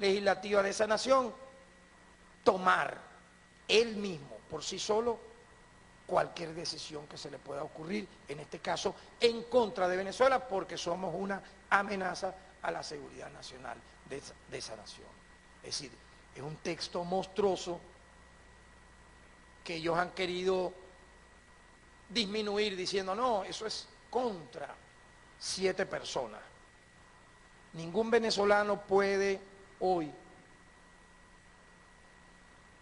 legislativa de esa nación, tomar él mismo, por sí solo, cualquier decisión que se le pueda ocurrir, en este caso, en contra de Venezuela, porque somos una amenaza a la seguridad nacional de esa nación. Es decir, es un texto monstruoso que ellos han querido disminuir diciendo, no, eso es contra 7 personas. Ningún venezolano puede hoy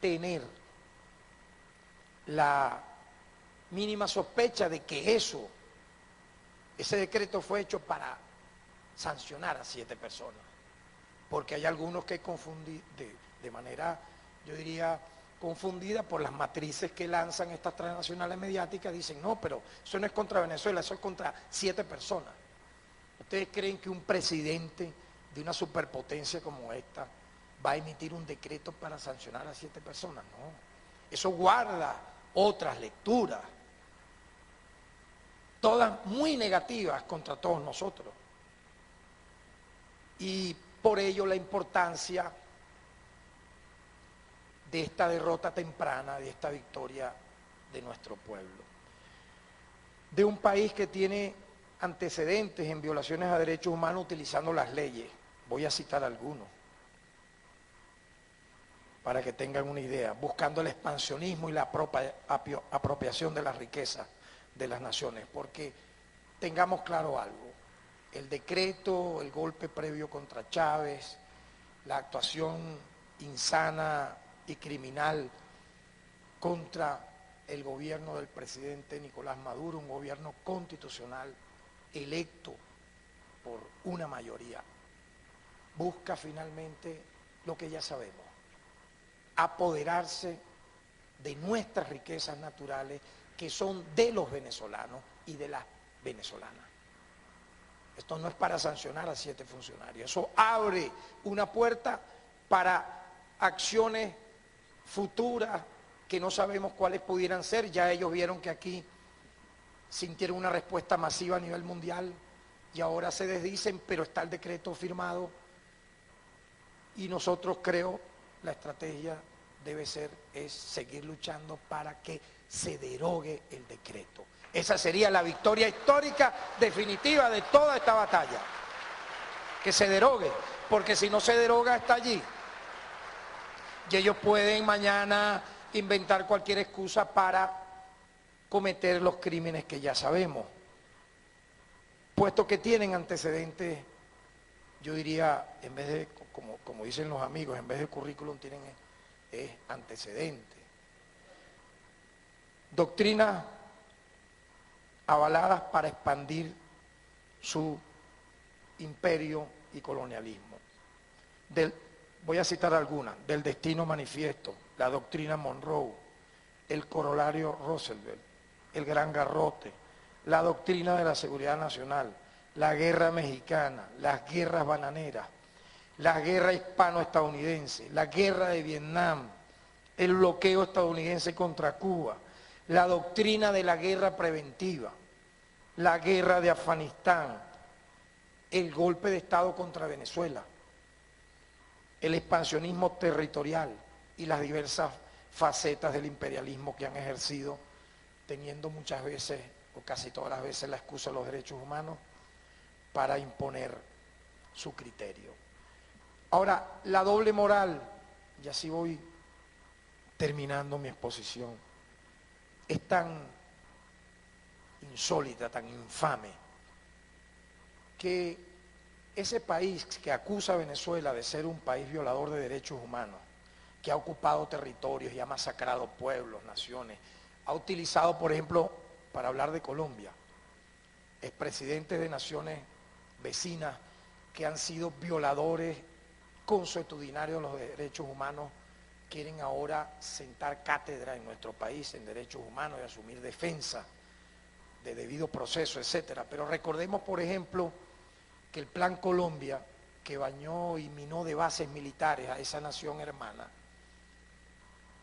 tener la mínima sospecha de que ese decreto fue hecho para sancionar a 7 personas, porque hay algunos que confunden de manera, yo diría, confundida por las matrices que lanzan estas transnacionales mediáticas, dicen, no, pero eso no es contra Venezuela, eso es contra 7 personas. ¿Ustedes creen que un presidente de una superpotencia como esta va a emitir un decreto para sancionar a 7 personas? No, eso guarda otras lecturas, todas muy negativas contra todos nosotros. Y por ello la importancia de esta derrota temprana, de esta victoria de nuestro pueblo. De un país que tiene antecedentes en violaciones a derechos humanos utilizando las leyes. Voy a citar algunos, para que tengan una idea, buscando el expansionismo y la apropiación de las riquezas de las naciones, porque tengamos claro algo, el decreto, el golpe previo contra Chávez, la actuación insana y criminal contra el gobierno del presidente Nicolás Maduro, un gobierno constitucional electo por una mayoría, busca finalmente lo que ya sabemos, apoderarse de nuestras riquezas naturales que son de los venezolanos y de las venezolanas. Esto no es para sancionar a 7 funcionarios, eso abre una puerta para acciones futuras que no sabemos cuáles pudieran ser. Ya ellos vieron que aquí sintieron una respuesta masiva a nivel mundial y ahora se desdicen, pero está el decreto firmado y nosotros, creo, la estrategia debe ser seguir luchando para que se derogue el decreto. Esa sería la victoria histórica definitiva de toda esta batalla, que se derogue, porque si no se deroga está allí y ellos pueden mañana inventar cualquier excusa para cometer los crímenes que ya sabemos, puesto que tienen antecedentes. Yo diría, en vez de, como dicen los amigos, en vez de currículum tienen antecedentes. Doctrinas avaladas para expandir su imperio y colonialismo. Voy a citar algunas: del destino manifiesto, la doctrina Monroe, el corolario Roosevelt, el gran garrote, la doctrina de la seguridad nacional, la guerra mexicana, las guerras bananeras, la guerra hispano-estadounidense, la guerra de Vietnam, el bloqueo estadounidense contra Cuba, la doctrina de la guerra preventiva, la guerra de Afganistán, el golpe de Estado contra Venezuela, el expansionismo territorial y las diversas facetas del imperialismo que han ejercido, teniendo muchas veces, o casi todas las veces, la excusa de los derechos humanos para imponer su criterio. Ahora, la doble moral, y así voy terminando mi exposición, es tan insólita, tan infame, que ese país que acusa a Venezuela de ser un país violador de derechos humanos, que ha ocupado territorios y ha masacrado pueblos, naciones, ha utilizado, por ejemplo, para hablar de Colombia, expresidentes de naciones vecinas que han sido violadores consuetudinarios de los derechos humanos, quieren ahora sentar cátedra en nuestro país en derechos humanos y asumir defensa de debido proceso, etcétera. Pero recordemos, por ejemplo, que el Plan Colombia, que bañó y minó de bases militares a esa nación hermana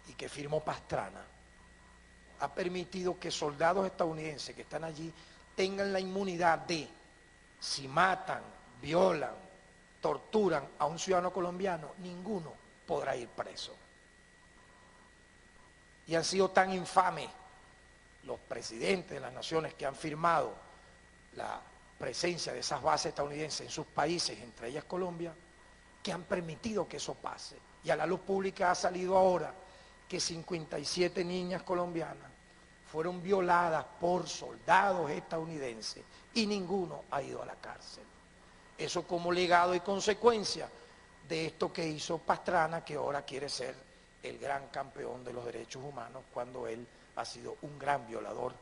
y que firmó Pastrana, ha permitido que soldados estadounidenses que están allí tengan la inmunidad de, si matan, violan torturan a un ciudadano colombiano, ninguno podrá ir preso. Y han sido tan infames los presidentes de las naciones que han firmado la presencia de esas bases estadounidenses en sus países, entre ellas Colombia, que han permitido que eso pase. Y a la luz pública ha salido ahora que 57 niñas colombianas fueron violadas por soldados estadounidenses y ninguno ha ido a la cárcel. Eso como legado y consecuencia de esto que hizo Pastrana, que ahora quiere ser el gran campeón de los derechos humanos, cuando él ha sido un gran violador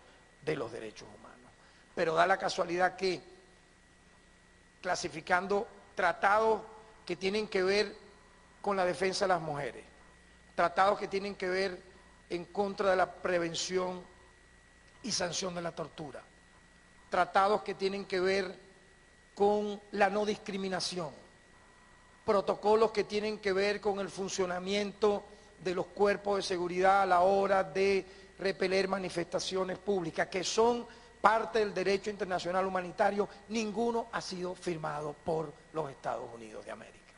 de los derechos humanos. Pero da la casualidad que, clasificando tratados que tienen que ver con la defensa de las mujeres, tratados que tienen que ver en contra de la prevención y sanción de la tortura, tratados que tienen que ver con la no discriminación, protocolos que tienen que ver con el funcionamiento de los cuerpos de seguridad a la hora de repeler manifestaciones públicas, que son parte del derecho internacional humanitario, ninguno ha sido firmado por los Estados Unidos de América.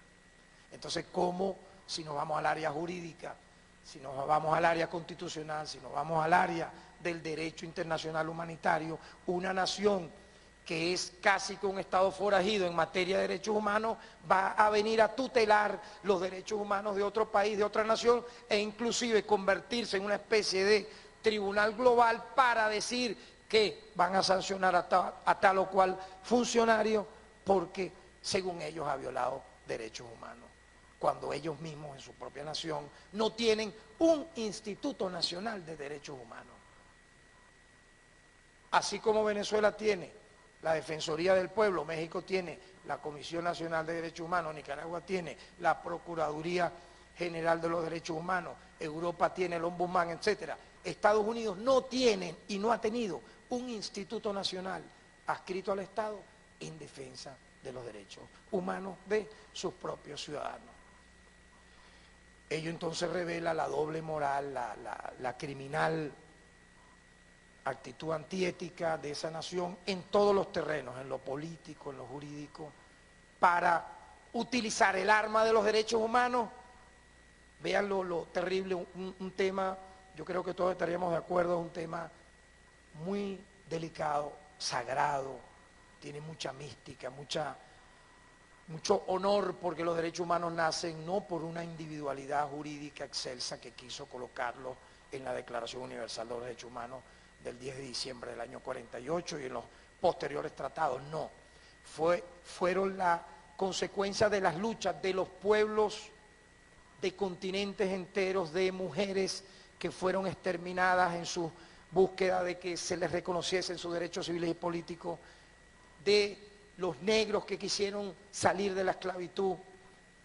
Entonces, ¿cómo, si nos vamos al área jurídica, si nos vamos al área constitucional, si nos vamos al área del derecho internacional humanitario, una nación que es casi que un Estado forajido en materia de derechos humanos, va a venir a tutelar los derechos humanos de otro país, de otra nación, e inclusive convertirse en una especie de tribunal global para decir que van a sancionar a tal o cual funcionario porque, según ellos, ha violado derechos humanos, cuando ellos mismos en su propia nación no tienen un Instituto Nacional de Derechos Humanos. Así como Venezuela tiene la Defensoría del Pueblo, México tiene la Comisión Nacional de Derechos Humanos, Nicaragua tiene la Procuraduría General de los Derechos Humanos, Europa tiene el Ombudsman, etc. Estados Unidos no tiene y no ha tenido un instituto nacional adscrito al Estado en defensa de los derechos humanos de sus propios ciudadanos. Ello entonces revela la doble moral, la criminal actitud antiética de esa nación en todos los terrenos, en lo político, en lo jurídico, para utilizar el arma de los derechos humanos. Vean lo terrible, un tema, yo creo que todos estaríamos de acuerdo, es un tema muy delicado, sagrado, tiene mucha mística, mucho honor, porque los derechos humanos nacen no por una individualidad jurídica excelsa que quiso colocarlo en la Declaración Universal de los Derechos Humanos del 10 de diciembre del año 48 y en los posteriores tratados, no. Fueron la consecuencia de las luchas de los pueblos de continentes enteros, de mujeres que fueron exterminadas en su búsqueda de que se les reconociesen sus derechos civiles y políticos, de los negros que quisieron salir de la esclavitud,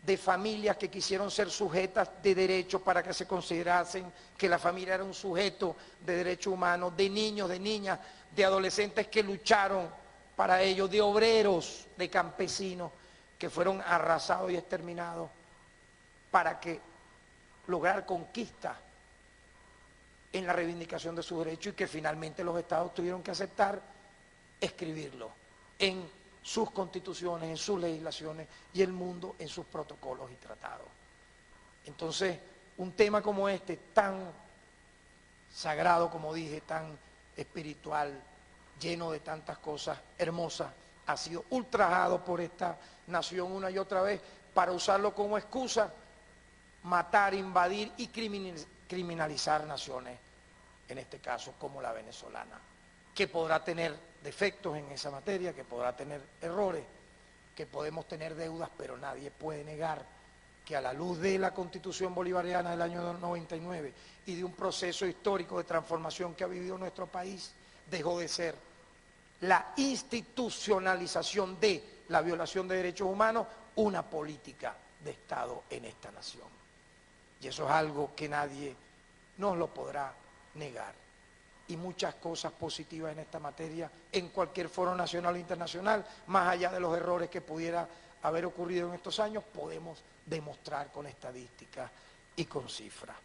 de familias que quisieron ser sujetas de derechos para que se considerasen que la familia era un sujeto de derechos humanos, de niños, de niñas, de adolescentes que lucharon para ello, de obreros, de campesinos que fueron arrasados y exterminados para que lograr conquistas en la reivindicación de sus derechos y que finalmente los estados tuvieron que aceptar escribirlo en sus constituciones, en sus legislaciones y el mundo en sus protocolos y tratados. Entonces, un tema como este, tan sagrado, como dije, tan espiritual, lleno de tantas cosas hermosas, ha sido ultrajado por esta nación una y otra vez para usarlo como excusa, matar, invadir y criminalizar naciones, en este caso como la venezolana, que podrá tener defectos en esa materia, que podrá tener errores, que podemos tener deudas, pero nadie puede negar que a la luz de la Constitución bolivariana del año 99 y de un proceso histórico de transformación que ha vivido nuestro país, dejó de ser la institucionalización de la violación de derechos humanos una política de Estado en esta nación. Y eso es algo que nadie nos lo podrá negar. Y muchas cosas positivas en esta materia, en cualquier foro nacional o internacional, más allá de los errores que pudiera haber ocurrido en estos años, podemos demostrar con estadísticas y con cifras.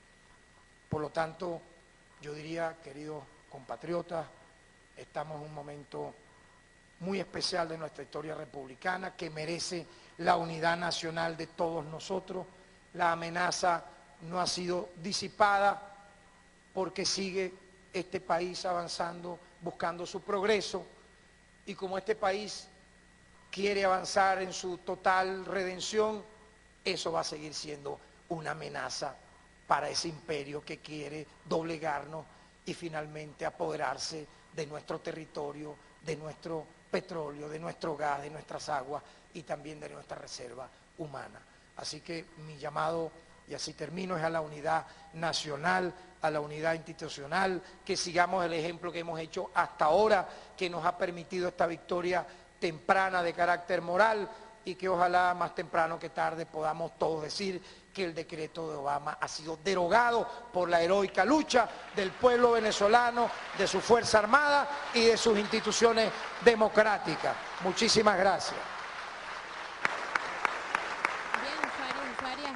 Por lo tanto, yo diría, queridos compatriotas, estamos en un momento muy especial de nuestra historia republicana que merece la unidad nacional de todos nosotros. La amenaza no ha sido disipada porque sigue este país avanzando, buscando su progreso, y como este país quiere avanzar en su total redención, eso va a seguir siendo una amenaza para ese imperio que quiere doblegarnos y finalmente apoderarse de nuestro territorio, de nuestro petróleo, de nuestro gas, de nuestras aguas y también de nuestra reserva humana. Así que mi llamado, y así termino, es a la unidad nacional, a la unidad institucional, que sigamos el ejemplo que hemos hecho hasta ahora, que nos ha permitido esta victoria temprana de carácter moral, y que ojalá más temprano que tarde podamos todos decir que el decreto de Obama ha sido derogado por la heroica lucha del pueblo venezolano, de su Fuerza Armada y de sus instituciones democráticas. Muchísimas gracias.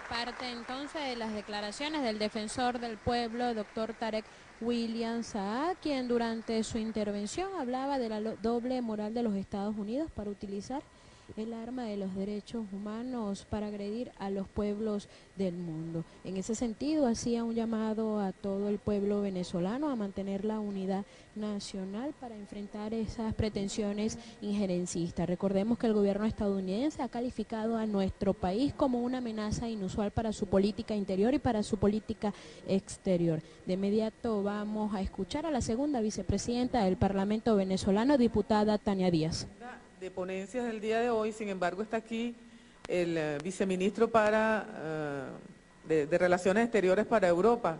Parte entonces de las declaraciones del defensor del pueblo, doctor Tarek William Saab, quien durante su intervención hablaba de la doble moral de los Estados Unidos para utilizar el arma de los derechos humanos para agredir a los pueblos del mundo. En ese sentido, hacía un llamado a todo el pueblo venezolano a mantener la unidad nacional para enfrentar esas pretensiones injerencistas. Recordemos que el gobierno estadounidense ha calificado a nuestro país como una amenaza inusual para su política interior y para su política exterior. De inmediato vamos a escuchar a la segunda vicepresidenta del Parlamento venezolano, diputada Tania Díaz. De ponencias del día de hoy, sin embargo está aquí el viceministro de Relaciones Exteriores para Europa,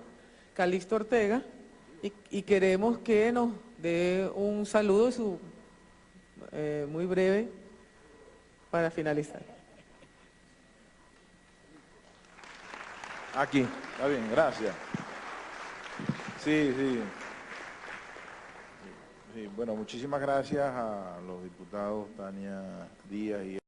Calixto Ortega, y queremos que nos dé un saludo muy breve para finalizar. Aquí, está bien, gracias. Sí. Sí, bueno, muchísimas gracias a los diputados Tania Díaz y